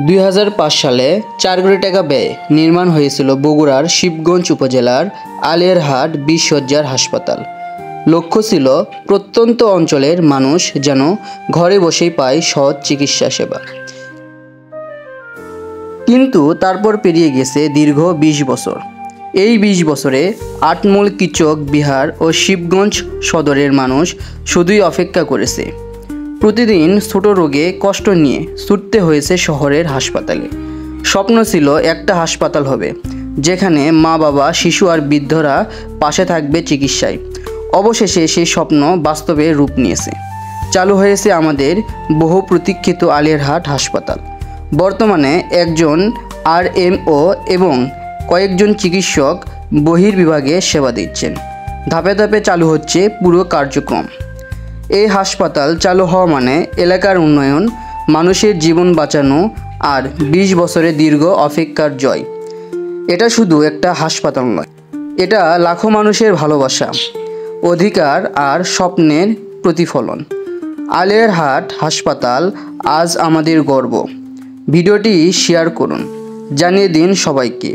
2005 সালে 4 কোটি টাকা ব্যয়ে নির্মাণ হয়েছিল বগুড়ার শিবগঞ্জ উপজেলার আলিয়ারহাট 20 শয্যার হাসপাতাল। লক্ষ্য ছিল প্রত্যন্ত অঞ্চলের মানুষ যেন ঘরে বসেই পায় সহজ চিকিৎসা সেবা। কিন্তু তারপর পেরিয়ে গেছে দীর্ঘ 20 বছর। এই 20 বছরে আটমূল, কিচক, বিহার ও শিবগঞ্জ সদরের মানুষ শুধুই অপেক্ষা করেছে। প্রতিদিন ছোট রোগে কষ্ট নিয়ে ছুটতে হয়েছে শহরের হাসপাতালে। স্বপ্ন ছিল একটা হাসপাতাল হবে যেখানে মা বাবা, শিশু আর বৃদ্ধরা পাশে থাকবে চিকিৎসায়। অবশেষে সেই স্বপ্ন বাস্তবে রূপ নিয়েছে। চালু হয়েছে আমাদের বহু প্রতীক্ষিত আলিয়ারহাট হাসপাতাল। বর্তমানে একজন RMO এবং কয়েকজন চিকিৎসক বহির্বিভাগে সেবা দিচ্ছেন। ধাপে ধাপে চালু হচ্ছে পুরো কার্যক্রম। এই হাসপাতাল চালু হওয়া মানে এলাকার উন্নয়ন, মানুষের জীবন বাঁচানো আর 20 বছরের দীর্ঘ অপেক্ষার জয়। এটা শুধু একটা হাসপাতাল নয়, এটা লাখো মানুষের ভালোবাসা, অধিকার আর স্বপ্নের প্রতিফলন। আলিয়ারহাট হাসপাতাল আজ আমাদের গর্ব। ভিডিওটি শেয়ার করুন, জানিয়ে দিন সবাইকে।